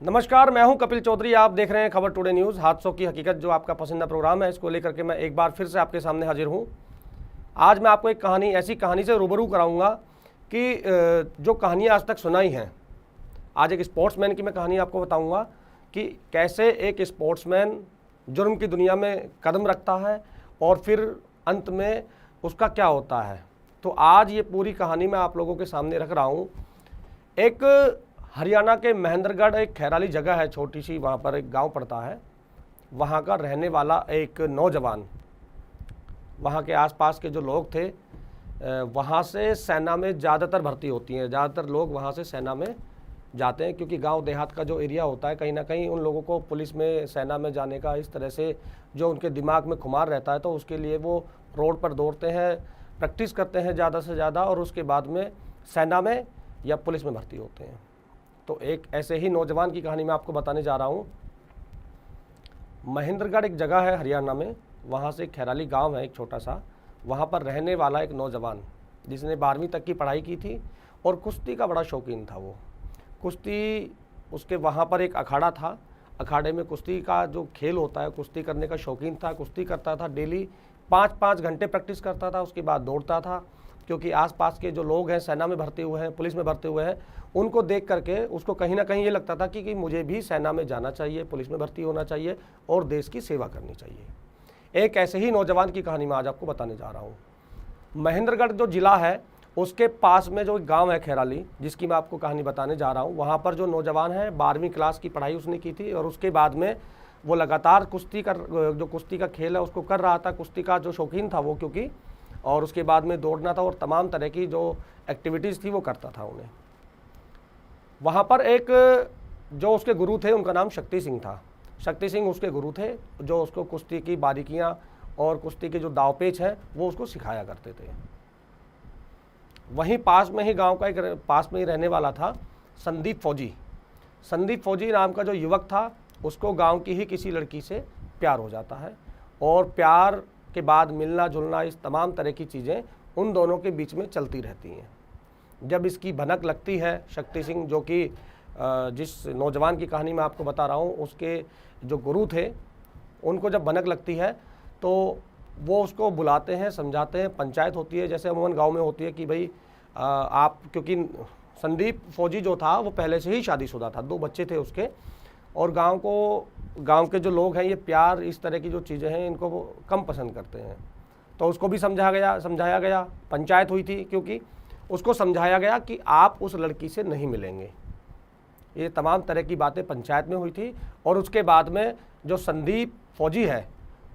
नमस्कार, मैं हूं कपिल चौधरी। आप देख रहे हैं खबर टुडे न्यूज़। हादसों की हकीकत जो आपका पसंदीदा प्रोग्राम है, इसको लेकर के मैं एक बार फिर से आपके सामने हाजिर हूं। आज मैं आपको एक ऐसी कहानी से रूबरू कराऊंगा कि जो कहानी आज तक सुनाई हैं। आज एक स्पोर्ट्समैन की मैं कहानी आपको बताऊंगा कि कैसे एक स्पोर्ट्समैन जुर्म की दुनिया में कदम रखता है और फिर अंत में उसका क्या होता है। तो आज ये पूरी कहानी मैं आप लोगों के सामने रख रहा हूँ। एक हरियाणा के महेंद्रगढ़ एक खैराली जगह है, छोटी सी, वहाँ पर एक गांव पड़ता है। वहाँ का रहने वाला एक नौजवान, वहाँ के आसपास के जो लोग थे, वहाँ से सेना में ज़्यादातर भर्ती होती हैं। ज़्यादातर लोग वहाँ से सेना में जाते हैं क्योंकि गांव देहात का जो एरिया होता है, कहीं ना कहीं उन लोगों को पुलिस में, सेना में जाने का इस तरह से जो उनके दिमाग में खुमार रहता है, तो उसके लिए वो रोड पर दौड़ते हैं, प्रैक्टिस करते हैं ज़्यादा से ज़्यादा, और उसके बाद में सेना में या पुलिस में भर्ती होते हैं। तो एक ऐसे ही नौजवान की कहानी मैं आपको बताने जा रहा हूँ। महेंद्रगढ़ एक जगह है हरियाणा में, वहाँ से खैराली गांव है एक छोटा सा। वहाँ पर रहने वाला एक नौजवान जिसने 12वीं तक की पढ़ाई की थी और कुश्ती का बड़ा शौकीन था। वो कुश्ती, उसके वहाँ पर एक अखाड़ा था। अखाड़े में कुश्ती का जो खेल होता है, कुश्ती करने का शौकीन था। कुश्ती करता था, डेली 5-5 घंटे प्रैक्टिस करता था। उसके बाद दौड़ता था, क्योंकि आसपास के जो लोग हैं, सेना में भर्ती हुए हैं, पुलिस में भर्ती हुए हैं, उनको देख करके उसको कहीं ना कहीं ये लगता था कि मुझे भी सेना में जाना चाहिए, पुलिस में भर्ती होना चाहिए और देश की सेवा करनी चाहिए। एक ऐसे ही नौजवान की कहानी मैं आज आपको बताने जा रहा हूँ। महेंद्रगढ़ जो ज़िला है, उसके पास में जो गांव है खैराली, जिसकी मैं आपको कहानी बताने जा रहा हूँ, वहाँ पर जो नौजवान है, 12वीं क्लास की पढ़ाई उसने की थी और उसके बाद में वो लगातार कुश्ती का खेल है उसको कर रहा था। कुश्ती का जो शौकीन था वो, क्योंकि, और उसके बाद में दौड़ना था और तमाम तरह की जो एक्टिविटीज़ थी वो करता था उन्हें। वहाँ पर एक जो उसके गुरु थे, उनका नाम शक्ति सिंह था। शक्ति सिंह उसके गुरु थे, जो उसको कुश्ती की बारीकियाँ और कुश्ती के जो दावपेच हैं वो उसको सिखाया करते थे। वहीं पास में ही गांव का एक पास में ही रहने वाला था संदीप फौजी। संदीप फौजी नाम का जो युवक था, उसको गांव की ही किसी लड़की से प्यार हो जाता है और प्यार के बाद मिलना जुलना, इस तमाम तरह की चीज़ें उन दोनों के बीच में चलती रहती हैं। जब इसकी भनक लगती है, शक्ति सिंह, जो कि जिस नौजवान की कहानी मैं आपको बता रहा हूँ, उसके जो गुरु थे, उनको जब भनक लगती है तो वो उसको बुलाते हैं, समझाते हैं। पंचायत होती है, जैसे अमूमन गांव में होती है कि भाई आप, क्योंकि संदीप फौजी जो था वो पहले से ही शादीशुदा था, 2 बच्चे थे उसके, और गांव के जो लोग हैं, ये प्यार, इस तरह की जो चीज़ें हैं, इनको वो कम पसंद करते हैं। तो उसको भी समझाया गया। पंचायत हुई थी, क्योंकि उसको समझाया गया कि आप उस लड़की से नहीं मिलेंगे। ये तमाम तरह की बातें पंचायत में हुई थी। और उसके बाद में जो संदीप फौजी है,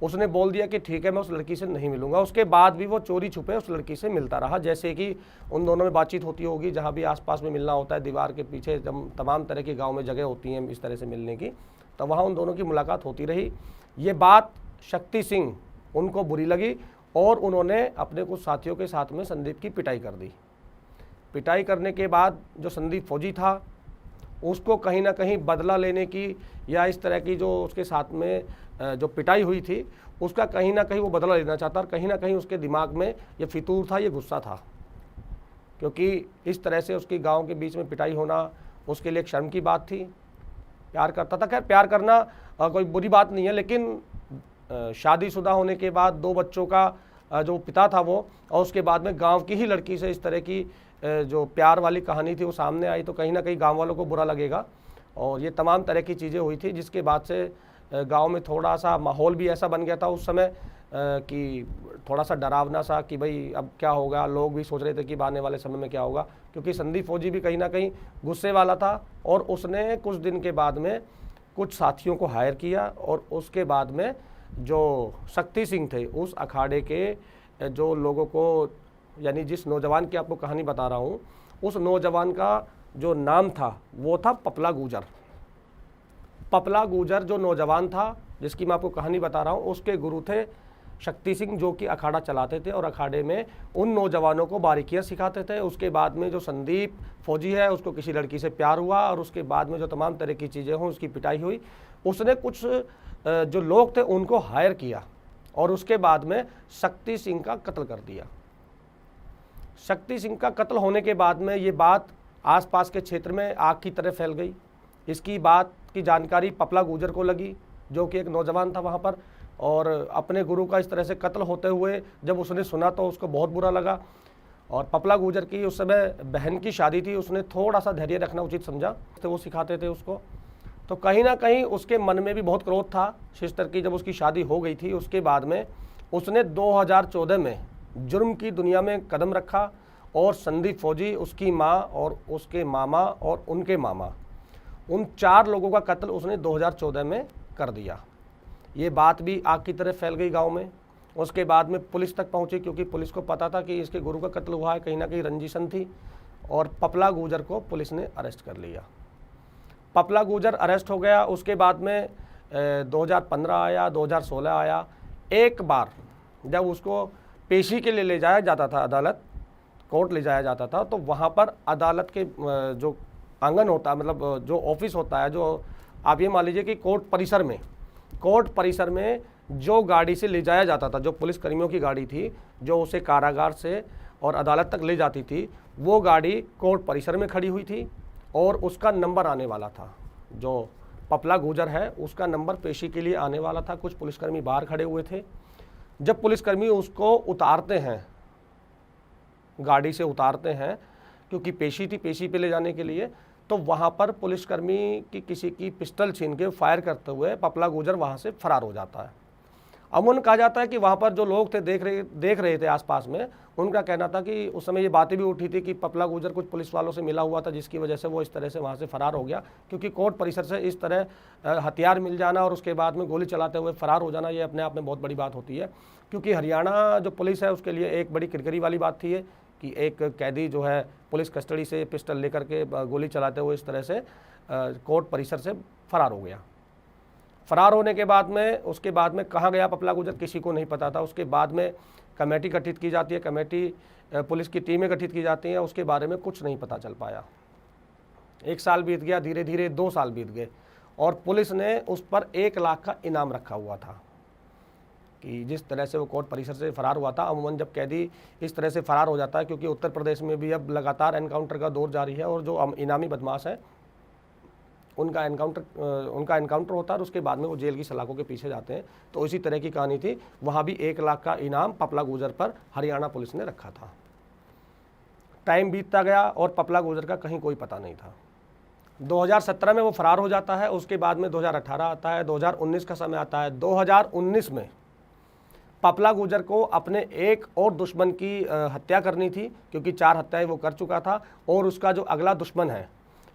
उसने बोल दिया कि ठीक है, मैं उस लड़की से नहीं मिलूंगा। उसके बाद भी वो चोरी छुपे उस लड़की से मिलता रहा। जैसे कि उन दोनों में बातचीत होती होगी, जहाँ भी आसपास में मिलना होता है, दीवार के पीछे जब तमाम तरह की गांव में जगह होती हैं इस तरह से मिलने की, तो वहाँ उन दोनों की मुलाकात होती रही। ये बात शक्ति सिंह उनको बुरी लगी और उन्होंने अपने कुछ साथियों के साथ में संदीप की पिटाई कर दी। पिटाई करने के बाद जो संदीप फौजी था, उसको कहीं ना कहीं बदला लेने की, या इस तरह की जो उसके साथ में जो पिटाई हुई थी, उसका कहीं ना कहीं वो बदला लेना चाहता। और कहीं ना कहीं उसके दिमाग में ये फितूर था, ये गुस्सा था, क्योंकि इस तरह से उसकी गांव के बीच में पिटाई होना उसके लिए एक शर्म की बात थी। प्यार करता था। खैर, प्यार करना कोई बुरी बात नहीं है, लेकिन शादीशुदा होने के बाद 2 बच्चों का जो पिता था वो, और उसके बाद में गांव की ही लड़की से इस तरह की जो प्यार वाली कहानी थी वो सामने आई, तो कहीं ना कहीं गांव वालों को बुरा लगेगा। और ये तमाम तरह की चीज़ें हुई थी, जिसके बाद से गांव में थोड़ा सा माहौल भी ऐसा बन गया था उस समय कि थोड़ा सा डरावना सा, कि भाई अब क्या होगा। लोग भी सोच रहे थे कि आने वाले समय में क्या होगा, क्योंकि संदीप फौजी भी कहीं ना कहीं गुस्से वाला था। और उसने कुछ दिन के बाद में कुछ साथियों को हायर किया और उसके बाद में जो शक्ति सिंह थे, उस अखाड़े के जो लोगों को, यानी जिस नौजवान की आपको कहानी बता रहा हूँ, उस नौजवान का जो नाम था वो था पपला गुजर। पपला गुजर जो नौजवान था जिसकी मैं आपको कहानी बता रहा हूँ, उसके गुरु थे शक्ति सिंह, जो कि अखाड़ा चलाते थे और अखाड़े में उन नौजवानों को बारीकियां सिखाते थे। उसके बाद में जो संदीप फौजी है, उसको किसी लड़की से प्यार हुआ और उसके बाद में जो तमाम तरह की चीज़ें हों, उसकी पिटाई हुई। उसने कुछ जो लोग थे उनको हायर किया और उसके बाद में शक्ति सिंह का कत्ल कर दिया। शक्ति सिंह का कत्ल होने के बाद में ये बात आसपास के क्षेत्र में आग की तरह फैल गई। इसकी बात की जानकारी पपला गुर्जर को लगी, जो कि एक नौजवान था वहाँ पर, और अपने गुरु का इस तरह से कत्ल होते हुए जब उसने सुना तो उसको बहुत बुरा लगा। और पपला गुर्जर की उस समय बहन की शादी थी, उसने थोड़ा सा धैर्य रखना उचित समझा, तो वो सिखाते थे उसको। तो कहीं ना कहीं उसके मन में भी बहुत क्रोध था सिस्टर की। जब उसकी शादी हो गई थी उसके बाद में उसने 2014 में जुर्म की दुनिया में कदम रखा, और संदीप फौजी, उसकी माँ और उसके मामा और उनके मामा, उन 4 लोगों का कत्ल उसने 2014 में कर दिया। ये बात भी आग की तरह फैल गई गांव में। उसके बाद में पुलिस तक पहुंची, क्योंकि पुलिस को पता था कि इसके गुरु का कत्ल हुआ है, कहीं ना कहीं रंजिशन थी, और पपला गुर्जर को पुलिस ने अरेस्ट कर लिया। पपला गुर्जर अरेस्ट हो गया। उसके बाद में 2015 आया, 2016 आया। एक बार जब उसको पेशी के लिए ले जाया जाता था, अदालत कोर्ट ले जाया जाता था, तो वहाँ पर अदालत के जो आंगन होता है, मतलब जो ऑफिस होता है, जो आप ये मान लीजिए कि कोर्ट परिसर में जो गाड़ी से ले जाया जाता था, जो पुलिस कर्मियों की गाड़ी थी जो उसे कारागार से और अदालत तक ले जाती थी, वो गाड़ी कोर्ट परिसर में खड़ी हुई थी, और उसका नंबर आने वाला था। जो पपला गुर्जर है उसका नंबर पेशी के लिए आने वाला था। कुछ पुलिसकर्मी बाहर खड़े हुए थे। जब पुलिसकर्मी उसको उतारते हैं, गाड़ी से उतारते हैं, क्योंकि पेशी थी, पेशी पे ले जाने के लिए, तो वहाँ पर पुलिसकर्मी की किसी की पिस्टल छीन के फायर करते हुए पपला गुर्जर वहाँ से फरार हो जाता है। अमूमन कहा जाता है कि वहाँ पर जो लोग थे, देख रहे थे आसपास में, उनका कहना था कि उस समय ये बातें भी उठी थी कि पपला गुर्जर कुछ पुलिस वालों से मिला हुआ था, जिसकी वजह से वो इस तरह से वहाँ से फरार हो गया। क्योंकि कोर्ट परिसर से इस तरह हथियार मिल जाना और उसके बाद में गोली चलाते हुए फरार हो जाना, ये अपने आप में बहुत बड़ी बात होती है। क्योंकि हरियाणा जो पुलिस है उसके लिए एक बड़ी किरकिरी वाली बात थी ये, कि एक कैदी जो है पुलिस कस्टडी से पिस्टल लेकर के गोली चलाते हुए इस तरह से कोर्ट परिसर से फरार हो गया। फरार होने के बाद में उसके बाद में कहाँ गया पपला गुर्जर, किसी को नहीं पता था। उसके बाद में कमेटी गठित की जाती है, कमेटी पुलिस की टीमें गठित की जाती हैं, उसके बारे में कुछ नहीं पता चल पाया। 1 साल बीत गया, धीरे धीरे 2 साल बीत गए, और पुलिस ने उस पर 1 लाख का इनाम रखा हुआ था कि जिस तरह से वो कोर्ट परिसर से फरार हुआ था। अमूमन जब कैदी इस तरह से फरार हो जाता है, क्योंकि उत्तर प्रदेश में भी अब लगातार एनकाउंटर का दौर जारी है, और जो इनामी बदमाश है उनका एनकाउंटर होता है, और उसके बाद में वो जेल की सलाखों के पीछे जाते हैं। तो इसी तरह की कहानी थी। वहाँ भी 1 लाख का इनाम पपला गुर्जर पर हरियाणा पुलिस ने रखा था। टाइम बीतता गया और पपला गुर्जर का कहीं कोई पता नहीं था। 2017 में वो फरार हो जाता है। उसके बाद में 2018 आता है, 2019 का समय आता है। 2019 में पपला गुर्जर को अपने एक और दुश्मन की हत्या करनी थी, क्योंकि 4 हत्याएं वो कर चुका था, और उसका जो अगला दुश्मन है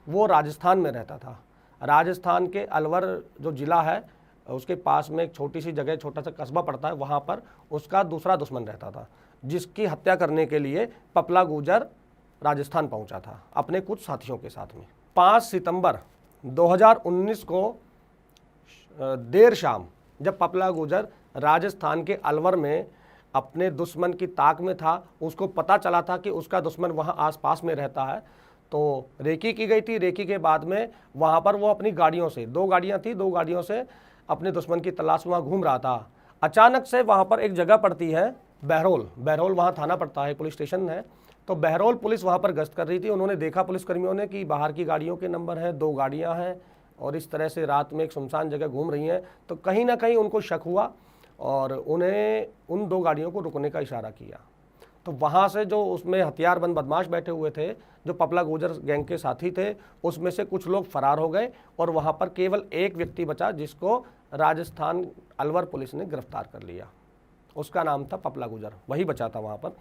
वो राजस्थान में रहता था। राजस्थान के अलवर जो ज़िला है उसके पास में एक छोटी सी जगह, छोटा सा कस्बा पड़ता है, वहाँ पर उसका दूसरा दुश्मन रहता था, जिसकी हत्या करने के लिए पपला गुर्जर राजस्थान पहुँचा था अपने कुछ साथियों के साथ में। 5 सितंबर 2019 को देर शाम जब पपला गुर्जर राजस्थान के अलवर में अपने दुश्मन की ताक में था, उसको पता चला था कि उसका दुश्मन वहाँ आसपास में रहता है, तो रेकी की गई थी। रेकी के बाद में वहाँ पर वो अपनी गाड़ियों से, 2 गाड़ियाँ थी, 2 गाड़ियों से अपने दुश्मन की तलाश में वहाँ घूम रहा था। अचानक से वहाँ पर एक जगह पड़ती है बहरोल वहाँ थाना पड़ता है, पुलिस स्टेशन है। तो बहरोल पुलिस वहाँ पर गश्त कर रही थी। उन्होंने देखा पुलिसकर्मियों ने कि बाहर की गाड़ियों के नंबर हैं, 2 गाड़ियाँ हैं, और इस तरह से रात में एक सुनसान जगह घूम रही हैं। तो कहीं ना कहीं उनको शक हुआ और उन्हें उन 2 गाड़ियों को रुकने का इशारा किया। तो वहाँ से जो उसमें हथियारबंद बदमाश बैठे हुए थे, जो पपला गुर्जर गैंग के साथी थे, उसमें से कुछ लोग फरार हो गए, और वहाँ पर केवल एक व्यक्ति बचा, जिसको राजस्थान अलवर पुलिस ने गिरफ्तार कर लिया। उसका नाम था पपला गुर्जर, वही बचा था। वहाँ पर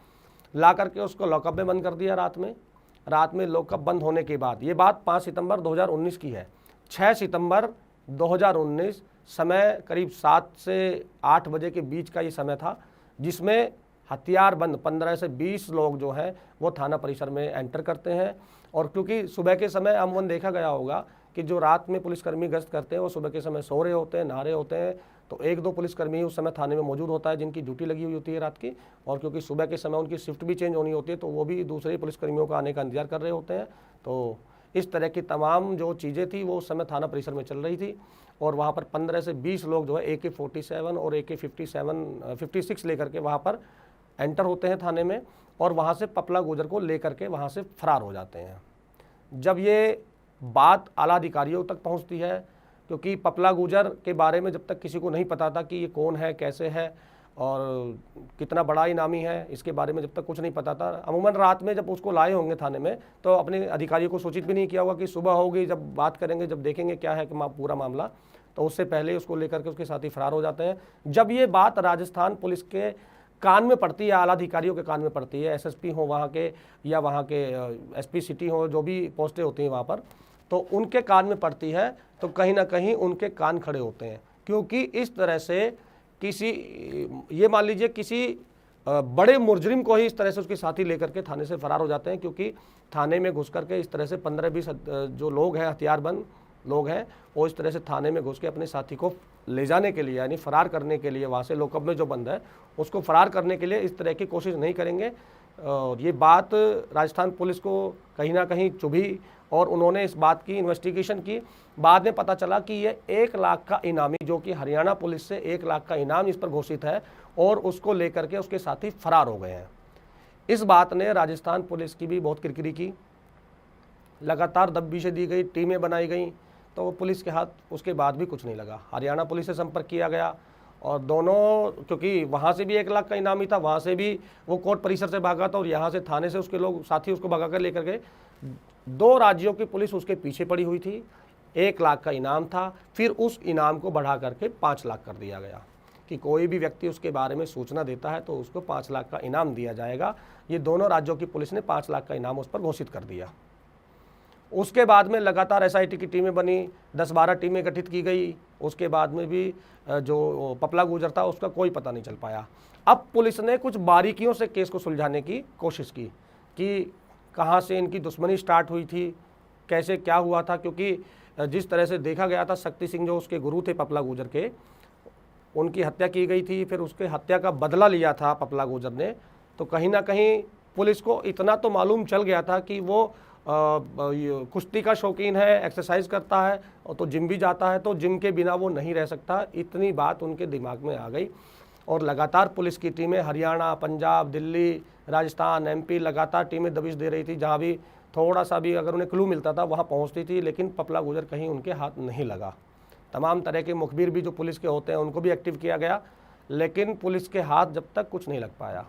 ला करके उसको लॉकअप में बंद कर दिया रात में लॉकअप बंद होने के बाद, ये बात 5 सितंबर 2019 की है। 6 सितंबर 2019 समय करीब 7 से 8 बजे के बीच का ये समय था, जिसमें हथियारबंद 15 से 20 लोग जो हैं वो थाना परिसर में एंटर करते हैं। और क्योंकि सुबह के समय अमूमन देखा गया होगा कि जो रात में पुलिसकर्मी गश्त करते हैं वो सुबह के समय सो रहे होते हैं, नहा रहे होते हैं, तो 1-2 पुलिसकर्मी उस समय थाने में मौजूद होता है जिनकी ड्यूटी लगी हुई होती है रात की। और क्योंकि सुबह के समय उनकी शिफ्ट भी चेंज होनी होती है, तो वो भी दूसरे पुलिसकर्मियों का आने का इंतजार कर रहे होते हैं। तो इस तरह की तमाम जो चीज़ें थी वो उस समय थाना परिसर में चल रही थी। और वहाँ पर 15 से 20 लोग जो है AK-47 और AK-56 लेकर के वहाँ पर एंटर होते हैं थाने में, और वहाँ से पपला गुर्जर को लेकर के वहाँ से फरार हो जाते हैं। जब ये बात आला अधिकारियों तक पहुंचती है, क्योंकि पपला गुजर के बारे में जब तक किसी को नहीं पता था कि ये कौन है, कैसे है और कितना बड़ा इनामी है, इसके बारे में जब तक कुछ नहीं पता था। अमूमन रात में जब उसको लाए होंगे थाने में तो अपने अधिकारियों को सूचित भी नहीं किया होगा कि सुबह होगी, जब बात करेंगे, जब देखेंगे क्या है कि पूरा मामला, तो उससे पहले उसको लेकर के उसके साथी फरार हो जाते हैं। जब ये बात राजस्थान पुलिस के कान में पड़ती है, आला अधिकारियों के कान में पड़ती है, एसएसपी हो वहाँ के या वहाँ के एसपी सिटी हो, जो भी पोस्टें होती हैं वहाँ पर, तो उनके कान में पड़ती है तो कहीं ना कहीं उनके कान खड़े होते हैं। क्योंकि इस तरह से किसी, ये मान लीजिए किसी बड़े मुजरिम को ही इस तरह से उसके साथी लेकर के थाने से फरार हो जाते हैं, क्योंकि थाने में घुस करके इस तरह से 15-20 जो लोग हैं, हथियारबंद लोग हैं, वो इस तरह से थाने में घुस के अपने साथी को ले जाने के लिए, यानी फरार करने के लिए, वहाँ से लॉकअप में जो बंद है उसको फरार करने के लिए इस तरह की कोशिश नहीं करेंगे। और ये बात राजस्थान पुलिस को कहीं ना कहीं चुभी और उन्होंने इस बात की इन्वेस्टिगेशन की। बाद में पता चला कि ये 1 लाख का इनामी, जो कि हरियाणा पुलिस से 1 लाख का इनाम इस पर घोषित है, और उसको लेकर के उसके साथी फरार हो गए हैं। इस बात ने राजस्थान पुलिस की भी बहुत किरकिरी की, लगातार दबिशें दी गई, टीमें बनाई गई, तो पुलिस के हाथ उसके बाद भी कुछ नहीं लगा। हरियाणा पुलिस से संपर्क किया गया और दोनों, क्योंकि वहाँ से भी 1 लाख का इनामी था, वहाँ से भी वो कोर्ट परिसर से भागा था और यहाँ से थाने से उसके लोग साथी उसको भगा कर लेकर गए। 2 राज्यों की पुलिस उसके पीछे पड़ी हुई थी। 1 लाख का इनाम था, फिर उस इनाम को बढ़ा करके 5 लाख कर दिया गया कि कोई भी व्यक्ति उसके बारे में सूचना देता है तो उसको 5 लाख का इनाम दिया जाएगा। ये दोनों राज्यों की पुलिस ने 5 लाख का इनाम उस पर घोषित कर दिया। उसके बाद में लगातार एसआईटी की टीमें बनी, 10-12 टीमें गठित की गई। उसके बाद में भी जो पपला गुजर था उसका कोई पता नहीं चल पाया। अब पुलिस ने कुछ बारीकियों से केस को सुलझाने की कोशिश की कि कहाँ से इनकी दुश्मनी स्टार्ट हुई थी, कैसे क्या हुआ था, क्योंकि जिस तरह से देखा गया था, शक्ति सिंह जो उसके गुरु थे पपला गुजर के, उनकी हत्या की गई थी, फिर उसके हत्या का बदला लिया था पपला गुजर ने। तो कहीं ना कहीं पुलिस को इतना तो मालूम चल गया था कि वो कुश्ती का शौकीन है, एक्सरसाइज करता है और तो जिम भी जाता है, तो जिम के बिना वो नहीं रह सकता, इतनी बात उनके दिमाग में आ गई। और लगातार पुलिस की टीमें हरियाणा, पंजाब, दिल्ली, राजस्थान, एमपी, लगातार टीमें दबिश दे रही थी। जहाँ भी थोड़ा सा भी अगर उन्हें क्लू मिलता था वहाँ पहुँचती थी, लेकिन पपला गुजर कहीं उनके हाथ नहीं लगा। तमाम तरह के मुखबिर भी जो पुलिस के होते हैं उनको भी एक्टिव किया गया, लेकिन पुलिस के हाथ जब तक कुछ नहीं लग पाया।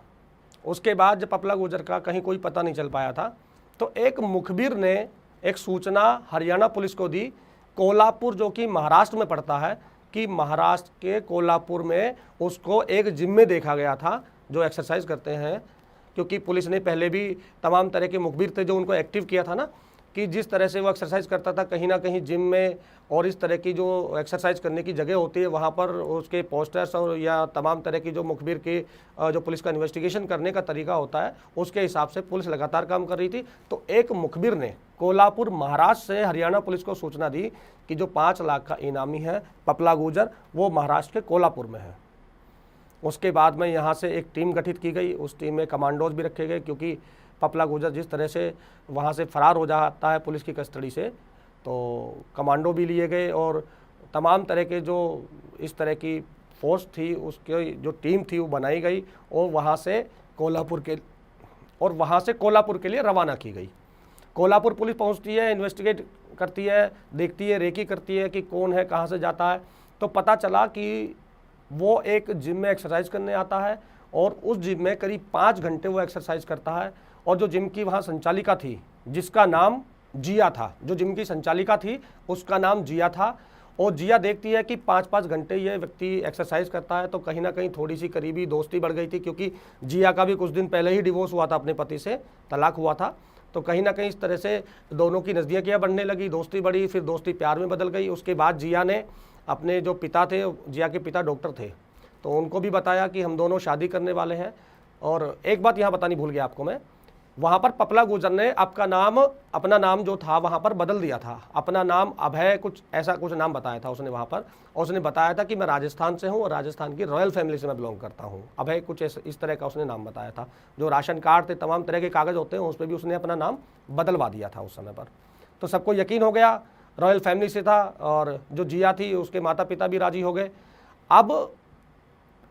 उसके बाद जब पपला गुजर का कहीं कोई पता नहीं चल पाया था, तो एक मुखबिर ने एक सूचना हरियाणा पुलिस को दी, कोल्हापुर जो कि महाराष्ट्र में पड़ता है, कि महाराष्ट्र के कोल्हापुर में उसको एक जिम में देखा गया था जो एक्सरसाइज करते हैं। क्योंकि पुलिस ने पहले भी तमाम तरह के मुखबिर थे जो उनको एक्टिव किया था ना, कि जिस तरह से वो एक्सरसाइज करता था कहीं ना कहीं जिम में और इस तरह की जो एक्सरसाइज करने की जगह होती है वहाँ पर उसके पोस्टर्स और या तमाम तरह की जो मुखबिर की जो पुलिस का इन्वेस्टिगेशन करने का तरीका होता है उसके हिसाब से पुलिस लगातार काम कर रही थी। तो एक मुखबिर ने कोल्हापुर महाराष्ट्र से हरियाणा पुलिस को सूचना दी कि जो 5 लाख का इनामी है पपला गुजर, वो महाराष्ट्र के कोल्हापुर में है। उसके बाद में यहाँ से एक टीम गठित की गई, उस टीम में कमांडोज भी रखे गए, क्योंकि पपला गुजर जिस तरह से वहाँ से फरार हो जाता है पुलिस की कस्टडी से, तो कमांडो भी लिए गए और तमाम तरह के जो इस तरह की फोर्स थी उसकी जो टीम थी वो बनाई गई और वहाँ से कोल्हापुर के लिए रवाना की गई। कोल्हापुर पुलिस पहुँचती है, इन्वेस्टिगेट करती है, देखती है, रेकी करती है कि कौन है, कहाँ से जाता है। तो पता चला कि वो एक जिम में एक्सरसाइज करने आता है और उस जिम में करीब 5 घंटे वो एक्सरसाइज करता है। और जो जिम की वहाँ संचालिका थी जिसका नाम जिया था, जो जिम की संचालिका थी उसका नाम जिया था, और जिया देखती है कि 5-5 घंटे ये व्यक्ति एक्सरसाइज करता है, तो कहीं ना कहीं थोड़ी सी करीबी दोस्ती बढ़ गई थी, क्योंकि जिया का भी कुछ दिन पहले ही डिवोर्स हुआ था, अपने पति से तलाक हुआ था। तो कहीं ना कहीं इस तरह से दोनों की नज़दीकियाँ बढ़ने लगी, दोस्ती बढ़ी, फिर दोस्ती प्यार में बदल गई। उसके बाद जिया ने अपने जो पिता थे, जिया के पिता डॉक्टर थे, तो उनको भी बताया कि हम दोनों शादी करने वाले हैं। और एक बात यहाँ बतानी भूल गया आपको मैं, वहाँ पर पपला गुजर ने अपना नाम जो था वहाँ पर बदल दिया था। अपना नाम अभय कुछ ऐसा कुछ नाम बताया था उसने वहाँ पर, और उसने बताया था कि मैं राजस्थान से हूँ और राजस्थान की रॉयल फैमिली से मैं बिलोंग करता हूँ। अभय कुछ इस तरह का उसने नाम बताया था। जो राशन कार्ड थे, तमाम तरह के कागज़ होते हैं, उस पर भी उसने अपना नाम बदलवा दिया था उस समय पर। तो सबको यकीन हो गया रॉयल फैमिली से था, और जो जिया थी उसके माता पिता भी राजी हो गए। अब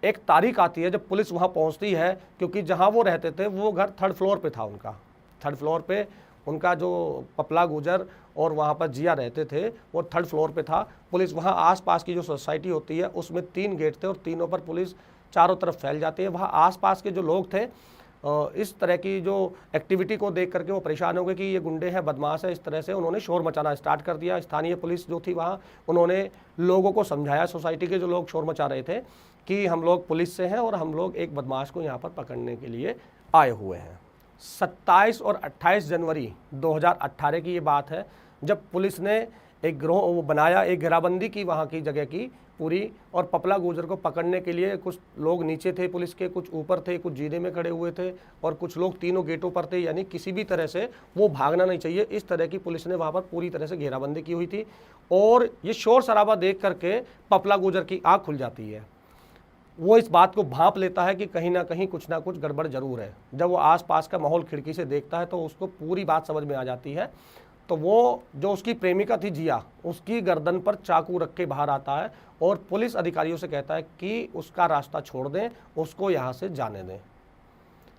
एक तारीख आती है जब पुलिस वहाँ पहुँचती है, क्योंकि जहाँ वो रहते थे वो घर 3rd फ्लोर पे था उनका। 3rd फ्लोर पे उनका जो पपला गुजर और वहाँ पर जिया रहते थे, वो 3rd फ्लोर पे था। पुलिस वहाँ आसपास की जो सोसाइटी होती है उसमें 3 गेट थे और तीनों पर पुलिस चारों तरफ फैल जाती है। वहाँ आसपास के जो लोग थे इस तरह की जो एक्टिविटी को देख करके वो परेशान हो गए कि ये गुंडे हैं, बदमाश है। इस तरह से उन्होंने शोर मचाना स्टार्ट कर दिया। स्थानीय पुलिस जो थी वहाँ, उन्होंने लोगों को समझाया, सोसाइटी के जो लोग शोर मचा रहे थे, कि हम लोग पुलिस से हैं और हम लोग एक बदमाश को यहाँ पर पकड़ने के लिए आए हुए हैं। 27 और 28 जनवरी 2018 की ये बात है, जब पुलिस ने एक गिरोह बनाया, एक घेराबंदी की वहाँ की जगह की पूरी, और पपला गुर्जर को पकड़ने के लिए कुछ लोग नीचे थे पुलिस के, कुछ ऊपर थे, कुछ जीने में खड़े हुए थे और कुछ लोग तीनों गेटों पर थे। यानी किसी भी तरह से वो भागना नहीं चाहिए, इस तरह की पुलिस ने वहाँ पर पूरी तरह से घेराबंदी की हुई थी। और ये शोर शराबा देख करके पपला गुर्जर की आँख खुल जाती है। वो इस बात को भांप लेता है कि कहीं ना कुछ गड़बड़ जरूर है। जब वो आसपास का माहौल खिड़की से देखता है तो उसको पूरी बात समझ में आ जाती है। तो वो जो उसकी प्रेमिका थी जिया, उसकी गर्दन पर चाकू रख के बाहर आता है और पुलिस अधिकारियों से कहता है कि उसका रास्ता छोड़ दें, उसको यहाँ से जाने दें।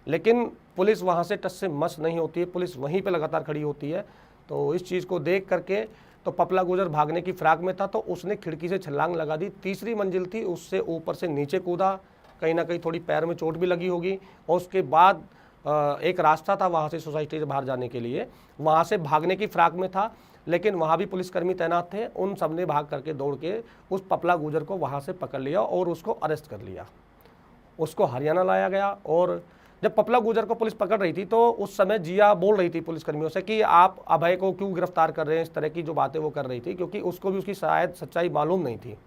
लेकिन पुलिस वहाँ से टस से मस नहीं होती है, पुलिस वहीं पे लगातार खड़ी होती है। तो इस चीज़ को देख करके तो पपला गुर्जर भागने की फिराक में था, तो उसने खिड़की से छलांग लगा दी। 3री मंजिल थी, उससे ऊपर से नीचे कूदा, कहीं ना कहीं थोड़ी पैर में चोट भी लगी होगी। और उसके बाद एक रास्ता था वहाँ से सोसाइटी से बाहर जाने के लिए, वहाँ से भागने की फिराक में था, लेकिन वहाँ भी पुलिसकर्मी तैनात थे। उन सब ने भाग करके दौड़ के उस पपला गुर्जर को वहाँ से पकड़ लिया और उसको अरेस्ट कर लिया। उसको हरियाणा लाया गया। और जब पपला गुर्जर को पुलिस पकड़ रही थी तो उस समय जिया बोल रही थी पुलिसकर्मियों से कि आप अभय को क्यों गिरफ्तार कर रहे हैं, इस तरह की जो बातें वो कर रही थी, क्योंकि उसको भी उसकी शायद सच्चाई मालूम नहीं थी।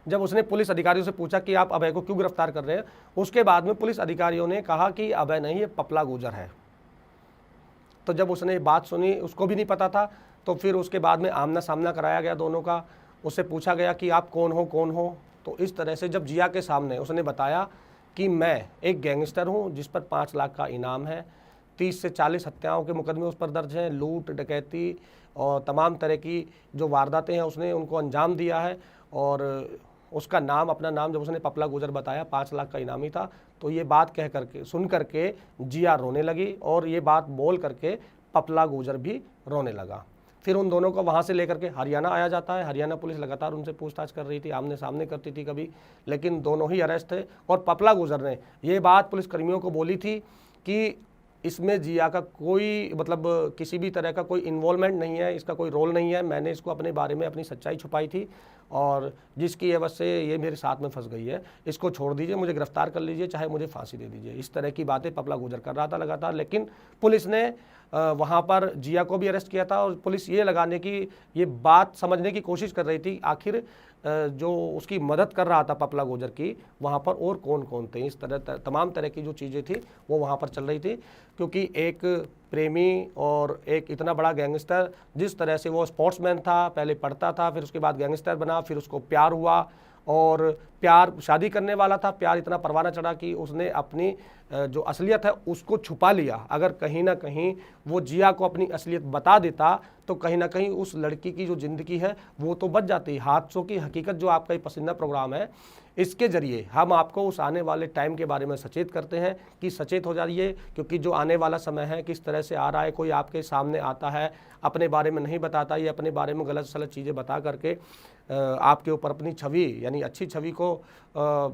जब उसने पुलिस अधिकारियों से पूछा कि आप अभय को क्यों गिरफ्तार कर रहे हैं, उसके बाद में पुलिस अधिकारियों ने कहा कि अभय नहीं, ये पपला गुर्जर है। तो जब उसने बात सुनी, उसको भी नहीं पता था, तो फिर उसके बाद में आमना सामना कराया गया दोनों का। उससे पूछा गया कि आप कौन हो। तो इस तरह से जब जिया के सामने उसने बताया कि मैं एक गैंगस्टर हूँ जिस पर 5 लाख का इनाम है, 30 से 40 हत्याओं के मुकदमे उस पर दर्ज हैं, लूट डकैती और तमाम तरह की जो वारदातें हैं उसने उनको अंजाम दिया है। और उसका नाम, अपना नाम जब उसने पपला गुर्जर बताया, 5 लाख का इनामी था। तो ये बात कह करके, सुन करके जिया रोने लगी और ये बात बोल करके पपला गुर्जर भी रोने लगा। फिर उन दोनों को वहाँ से लेकर के हरियाणा आया जाता है। हरियाणा पुलिस लगातार उनसे पूछताछ कर रही थी, आमने सामने करती थी कभी, लेकिन दोनों ही अरेस्ट थे। और पपला गुर्जर ने ये बात पुलिसकर्मियों को बोली थी कि इसमें जिया का कोई मतलब किसी भी तरह का कोई इन्वॉल्वमेंट नहीं है, इसका कोई रोल नहीं है। मैंने इसको अपने बारे में अपनी सच्चाई छुपाई थी और जिसकी एवज से ये मेरे साथ में फंस गई है, इसको छोड़ दीजिए, मुझे गिरफ्तार कर लीजिए, चाहे मुझे फांसी दे दीजिए। इस तरह की बातें पपला गुर्जर कर रहा था लगातार। लेकिन पुलिस ने वहाँ पर जिया को भी अरेस्ट किया था और पुलिस ये लगाने की, ये बात समझने की कोशिश कर रही थी आखिर जो उसकी मदद कर रहा था पपला गुर्जर की, वहाँ पर और कौन कौन थे। इस तरह तमाम तरह की जो चीज़ें थी वो वहाँ पर चल रही थी, क्योंकि एक प्रेमी और एक इतना बड़ा गैंगस्टर, जिस तरह से वो स्पोर्ट्समैन था, पहले पढ़ता था, फिर उसके बाद गैंगस्टर बना, फिर उसको प्यार हुआ और प्यार शादी करने वाला था। प्यार इतना परवाना चढ़ा कि उसने अपनी जो असलियत है उसको छुपा लिया। अगर कहीं ना कहीं वो जिया को अपनी असलियत बता देता तो कहीं ना कहीं उस लड़की की जो ज़िंदगी है वो तो बच जाती। हादसों की हकीकत जो आपका ये पसंदीदा प्रोग्राम है, इसके ज़रिए हम आपको उस आने वाले टाइम के बारे में सचेत करते हैं कि सचेत हो जाइए, क्योंकि जो आने वाला समय है किस तरह से आ रहा है। कोई आपके सामने आता है, अपने बारे में नहीं बताता, ये अपने बारे में गलत सलत चीज़ें बता करके आपके ऊपर अपनी छवि, यानी अच्छी छवि को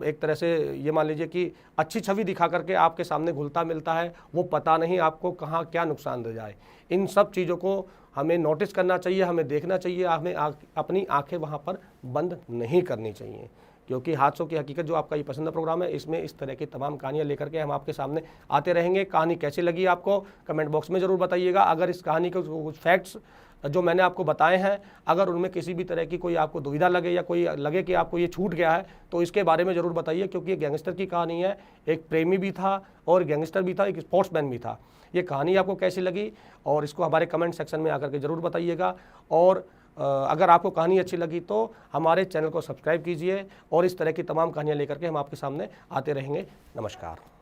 एक तरह से ये मान लीजिए कि अच्छी छवि दिखा करके आपके सामने घुलता मिलता है। वो पता नहीं आपको कहाँ क्या नुकसान दे जाए। इन सब चीज़ों को हमें नोटिस करना चाहिए, हमें देखना चाहिए, हमें अपनी आंखें वहाँ पर बंद नहीं करनी चाहिए, क्योंकि हादसों की हकीकत जो आपका ये पसंदीदा प्रोग्राम है, इसमें इस तरह की तमाम कहानियाँ लेकर के हम आपके सामने आते रहेंगे। कहानी कैसी लगी आपको कमेंट बॉक्स में ज़रूर बताइएगा। अगर इस कहानी के कुछ फैक्ट्स जो मैंने आपको बताए हैं, अगर उनमें किसी भी तरह की कोई आपको दुविधा लगे या कोई लगे कि आपको ये छूट गया है, तो इसके बारे में ज़रूर बताइए, क्योंकि ये गैंगस्टर की कहानी है। एक प्रेमी भी था और गैंगस्टर भी था, एक स्पोर्ट्समैन भी था। ये कहानी आपको कैसी लगी और इसको हमारे कमेंट सेक्शन में आकर के ज़रूर बताइएगा। और अगर आपको कहानी अच्छी लगी तो हमारे चैनल को सब्सक्राइब कीजिए और इस तरह की तमाम कहानियाँ लेकर के हम आपके सामने आते रहेंगे। नमस्कार।